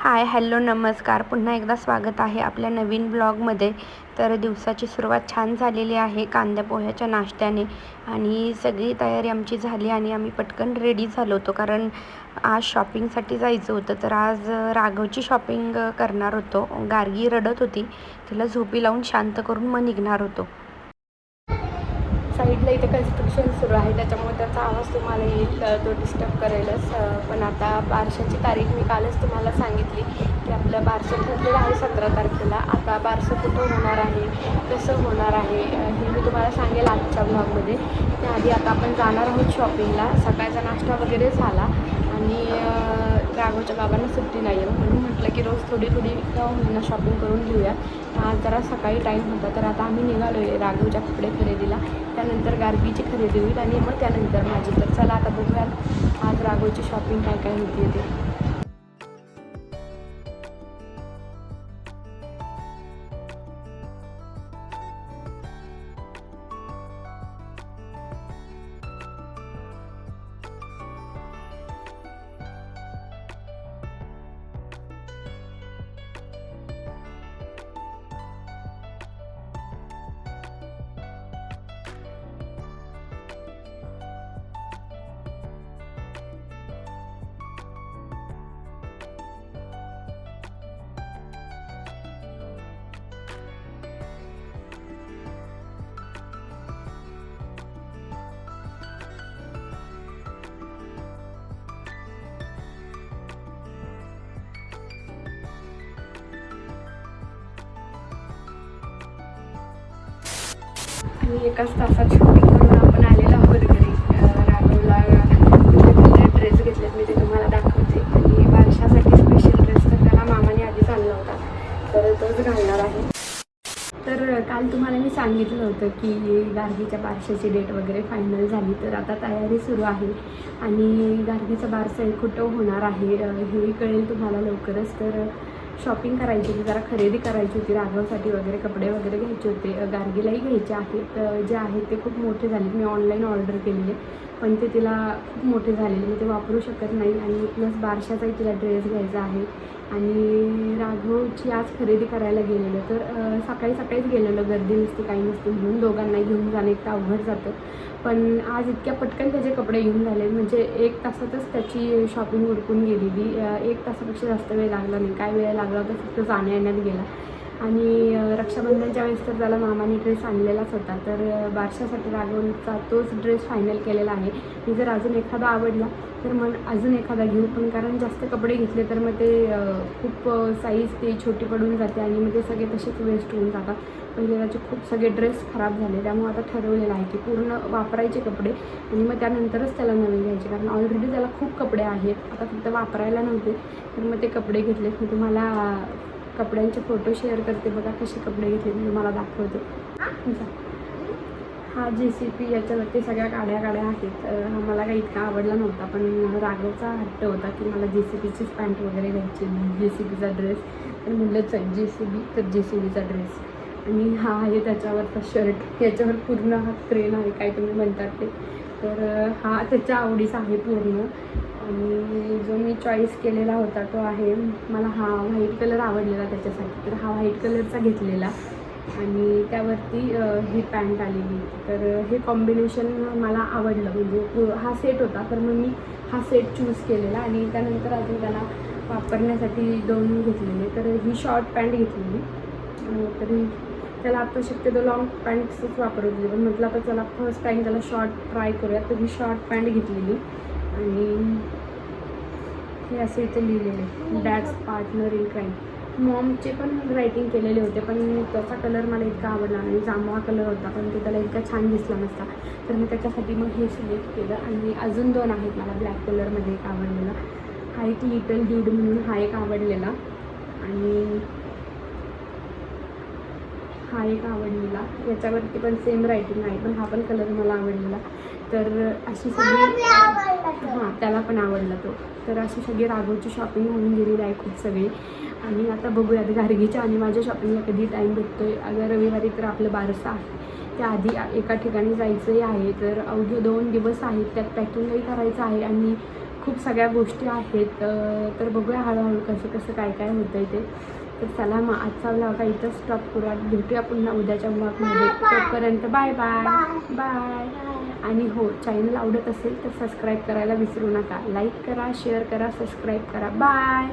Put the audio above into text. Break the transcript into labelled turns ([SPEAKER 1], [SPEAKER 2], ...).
[SPEAKER 1] Hi hello नमस्कार. पुन्हा एकदा स्वागत आहे आपल्या नवीन ब्लॉगमध्ये. तर दिवसाची सुरुवात छान झालेली आहे कांद्या पोह्याच्या नाश्त्याने आणि सगळी तयारी आमची झाली आणि आम्ही पटकन रेडी झालो होतो कारण आज शॉपिंगसाठी जायचं होतं. तर आज राघवची शॉपिंग करणार होतो. गार्गी रडत होती, तिला झोपी लावून शांत करून मग निघणार होतो. साईडला इथे कन्स्ट्रक्शन सुरू आहे त्याच्यामुळे त्याचा आवाज तुम्हाला येईल, तो डिस्टर्ब करेलच. पण आता बारशाची तारीख मी कालच तुम्हाला सांगितली की आपलं बारसं ठरलेलं आहे 17 तारखेला. आता बारसं कुठं होणार आहे, कसं होणार आहे हे मी तुम्हाला सांगेल आजच्या ब्लॉगमध्ये. त्याआधी आता आपण जाणार आहोत शॉपिंगला. सकाळचा नाश्ता वगैरे झाला आणि राघवच्या बाबांना सुट्टी नाही आहे म्हणून म्हटलं की रोज थोडी होईना शॉपिंग करून घेऊया. आज जरा सकाळी टाईम होता तर आता आम्ही निघालो आहे राघवच्या कपडे खरेदीला. त्यानंतर गार्गीची खरेदी होईल आणि मग त्यानंतर माझी. तर चला आता बघूयात आज राघवची शॉपिंग काय काय होती ते. आणि एकाच तासात शॉपिंग करून आपण आलेलो आहोत घरी. राघवला ड्रेस घेतलेत मी ते तुम्हाला दाखवते. आणि बारशासाठी स्पेशल ड्रेस तर त्याला मामाने आधीच आणला होता तर तोच घालणार आहे. तर काल तुम्हाला मी सांगितलं होतं की गार्गीच्या बारशाची डेट वगैरे फायनल झाली. तर आता तयारी सुरू आहे आणि गार्गीचं बारसं कुठं होणार आहे हेही कळेल तुम्हाला लवकरच. तर शॉपिंग करायची होती, जरा खरेदी करायची होती राघवसाठी वगैरे, कपडे वगैरे घ्यायचे होते. गार्गीलाही घ्यायचे आहेत. जे आहेत ते खूप मोठे झाले. मी ऑनलाईन ऑर्डर केलेले पण ते तिला खूप मोठे झालेले, मी ते वापरू शकत नाही. आणि प्लस बारशाचाही तिला ड्रेस घ्यायचा आहे. आणि राघवची आज खरेदी करायला गेलेलो तर सकाळीच गेलेलो, गर्दी नसते काही नसते म्हणून. दोघांनाही घेऊन जाणं एक तर अवघड जातं. पण आज इतक्या पटकन त्याचे कपडे घेऊन झाले म्हणजे 1 तासातच त्याची शॉपिंग उरकून गेलेली. 1 तासापेक्षा जास्त वेळ लागला नाही. काय वेळ लागला तर फक्त जाण्या येण्यात गेला. आणि रक्षाबंधनच्या वेळेस तर त्याला मामाने ड्रेस आणलेलाच होता. तर बारशासाठी राघवचा तोच ड्रेस फायनल केलेला आहे. मी जर अजून एखादा आवडला तर मग अजून एखादा घेऊ, पण कारण जास्त कपडे घेतले तर मग ते खूप साईज ते छोटी पडून जाते आणि मग ते सगळे तसेच वेस्ट होऊन जातात. पहिले त्याचे खूप सगळे ड्रेस खराब झाले त्यामुळे आता ठरवलेलं आहे की पूर्ण वापरायचे कपडे आणि मग त्यानंतरच त्याला नवीन घ्यायचे. कारण ऑलरेडी त्याला खूप कपडे आहेत, आता फक्त वापरायला नव्हते तर मग ते कपडे घेतले. मी तुम्हाला कपड्यांचे फोटो शेअर करते बघा कसे कपडे घेतले मी तुम्हाला दाखवते. हा JCB याच्यावरती सगळ्या काड्या आहेत. हा मला काही इतका आवडला नव्हता पण राघवचा हट्ट होता की मला JCBचीच पॅन्ट वगैरे घ्यायची, JCBचा ड्रेस. तर म्हणलं JCB तर JCBचा ड्रेस. आणि हा आहे त्याच्यावरचा शर्ट, याच्यावर पूर्ण हा क्रेन आहे काय तुम्ही म्हणतात ते. तर हा त्याच्या आवडीचा आहे पूर्ण. आणि जो मी चॉईस केलेला होता तो आहे, मला हा व्हाईट कलर आवडलेला त्याच्यासाठी तर हा व्हाईट कलरचा घेतलेला. आणि त्यावरती ही पॅन्ट आलेली. तर हे कॉम्बिनेशन मला आवडलं म्हणजे हा सेट होता तर मग मी हा सेट चूज केलेला. आणि त्यानंतर अजून त्याला वापरण्यासाठी 2 घेतलेले. तर ही शॉर्ट पॅन्ट घेतलेली. तरी त्याला आता शक्यतो लॉंग पॅन्ट्सच वापरत होती पण म्हटलं आता चला फर्स्ट टाईम त्याला शॉर्ट ट्राय करूया. तर ही शॉर्ट पॅन्ट घेतलेली. आणि हे असे इथे लिहिलेले डॅड्स पार्टनर इन क्राईम. मॉमचे पण रायटिंग केलेले होते पण त्याचा कलर मला इतका आवडला नाही. जांभळा कलर होता पण तो त्याला इतका छान दिसला नसता तर मी त्याच्यासाठी मग हे सिलेक्ट केलं. आणि अजून 2 आहेत मला ब्लॅक कलरमध्ये एक आवडलेला. हा एक लिटल ड्यूड म्हणून हा एक आवडलेला. आणि हा एक आवडलेला, याच्यावरती पण सेम रायटिंग आहे पण हा पण कलर मला आवडलेला. तर अशी सगळी हां त्याला पण आवडला तो. तर अशी सगळी राघवची शॉपिंग होऊन गेलेली आहे खूप सगळी. आणि आता बघूयात गार्गीच्या आणि माझ्या शॉपिंगला कधी टाईम भेटतो आहे. अगर रविवारी तर आपलं बारसं आहे, त्याआधी एका ठिकाणी जायचंही आहे. तर अवघे 2 दिवस आहेत, त्यात पॅकिंगही करायचं आहे आणि खूप सगळ्या गोष्टी आहेत. तर बघूया हळूहळू कसं कसं काय काय होतं आहे ते. तर चला मग आजचा व्लॉग इथं स्टॉप करूया. भेटूया पुन्हा उद्याच्या व्लॉगमध्ये. तोपर्यंत बाय बाय बाय. आणि हो, चॅनल आवडत असेल तर सबस्क्राईब करायला विसरू नका. लाईक करा, शेअर करा, सबस्क्राईब करा. बाय.